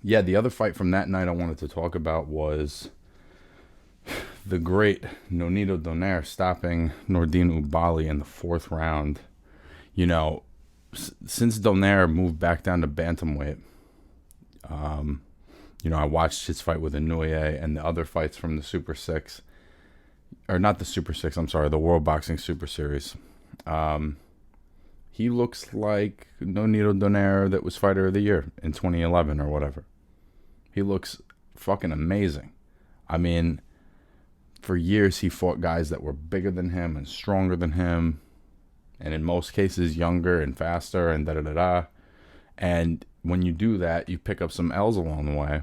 Yeah, the other fight from that night I wanted to talk about was the great Nonito Donaire stopping Nordine Oubaali in the fourth round. You know, since Donaire moved back down to bantamweight, I watched his fight with Inoue and the other fights from the Super Six, or not the Super Six. I'm sorry, the World Boxing Super Series. He looks like Nonito Donaire that was Fighter of the Year in 2011 or whatever. He looks fucking amazing. I mean, for years he fought guys that were bigger than him and stronger than him, and in most cases younger and faster and da da da da. And when you do that, you pick up some L's along the way.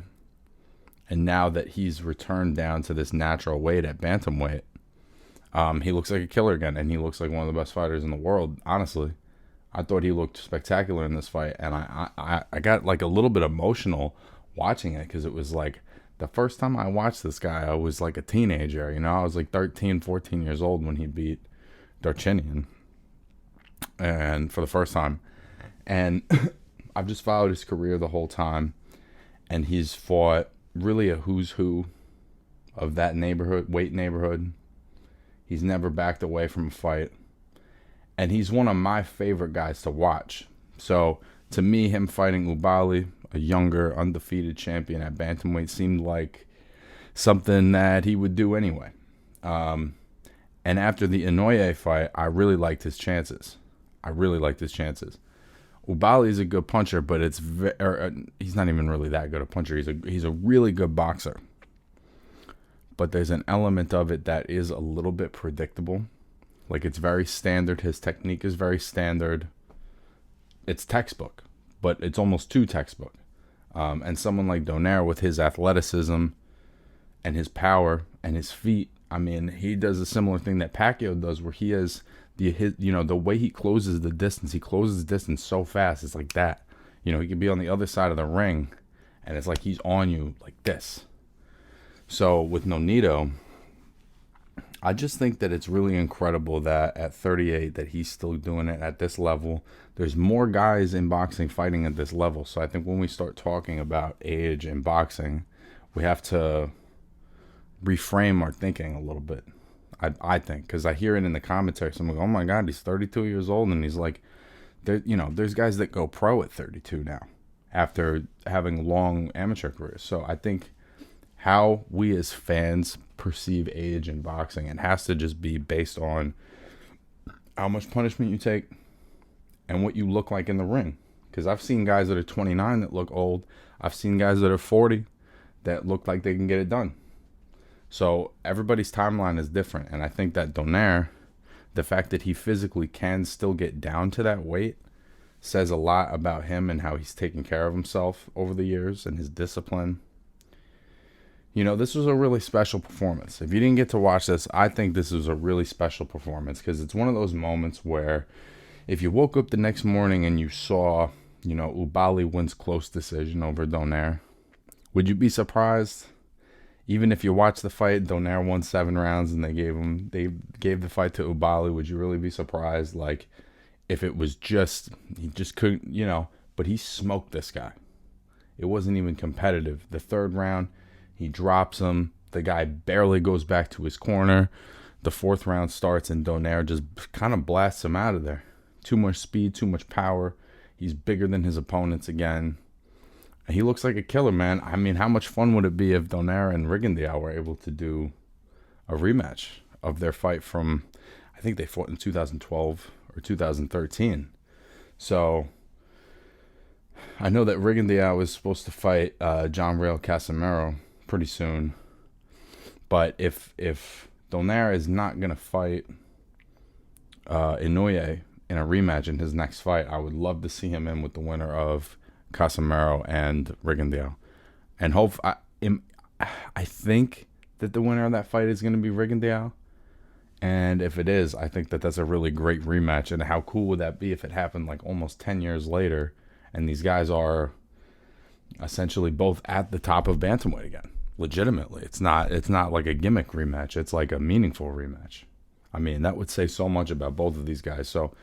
And now that he's returned down to this natural weight at bantamweight, he looks like a killer again, and he looks like one of the best fighters in the world. Honestly, I thought he looked spectacular in this fight, and I got like a little bit emotional watching it because it was like the first time I watched this guy, I was like a teenager. I was like 13, 14 years old when he beat Darchinian, and for the first time, and I've just followed his career the whole time, and he's fought really a who's who of that weight neighborhood. He's never backed away from a fight. And he's one of my favorite guys to watch. So, to me, him fighting Oubaali, a younger, undefeated champion at bantamweight, seemed like something that he would do anyway. And after the Inoue fight, I really liked his chances. Oubaali is a good puncher, but he's not even really that good a puncher. He's a really good boxer. But there's an element of it that is a little bit predictable. Like, it's very standard. His technique is very standard. It's textbook, but it's almost too textbook. And someone like Donaire with his athleticism and his power and his feet, I mean, he does a similar thing that Pacquiao does, where he has the way he closes the distance. He closes the distance so fast. It's like that. He could be on the other side of the ring, and it's like he's on you like this. So with Nonito, I just think that it's really incredible that at 38 that he's still doing it at this level. There's more guys in boxing fighting at this level. So I think when we start talking about age in boxing, we have to reframe our thinking a little bit. I think, because I hear it in the commentary. So I'm like, oh my God, he's 32 years old. And he's like, there's guys that go pro at 32 now after having long amateur careers. So I think how we as fans perceive age in boxing, it has to just be based on how much punishment you take and what you look like in the ring. Because I've seen guys that are 29 that look old. I've seen guys that are 40 that look like they can get it done. So everybody's timeline is different. And I think that Donaire, the fact that he physically can still get down to that weight, says a lot about him and how he's taken care of himself over the years and his discipline. This was a really special performance. If you didn't get to watch this, I think this was a really special performance, because it's one of those moments where if you woke up the next morning and you saw, Oubaali wins close decision over Donaire, would you be surprised? Even if you watch the fight, Donaire won 7 rounds and they gave the fight to Oubaali, would you really be surprised? Like, if it was he just couldn't, but he smoked this guy. It wasn't even competitive. The third round, he drops him. The guy barely goes back to his corner. The fourth round starts and Donaire just kind of blasts him out of there. Too much speed, too much power. He's bigger than his opponents again. He looks like a killer, man. I mean, how much fun would it be if Donaire and Rigondeaux were able to do a rematch of their fight from, I think they fought in 2012 or 2013. So I know that Rigondeaux was supposed to fight John Rail Casimero pretty soon. But if Donaire is not going to fight Inoue in a rematch in his next fight, I would love to see him in with the winner of Casimero and Rigondeaux. And I think that the winner of that fight is going to be Rigondeaux. And if it is, I think that that's a really great rematch. And how cool would that be if it happened like almost 10 years later and these guys are essentially both at the top of bantamweight again, legitimately. It's not like a gimmick rematch. It's like a meaningful rematch. I mean, that would say so much about both of these guys. So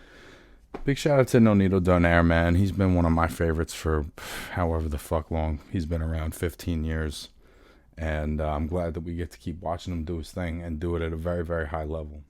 Big shout out to Nonito Donaire, man. He's been one of my favorites for however the fuck long. He's been around 15 years. And I'm glad that we get to keep watching him do his thing and do it at a very, very high level.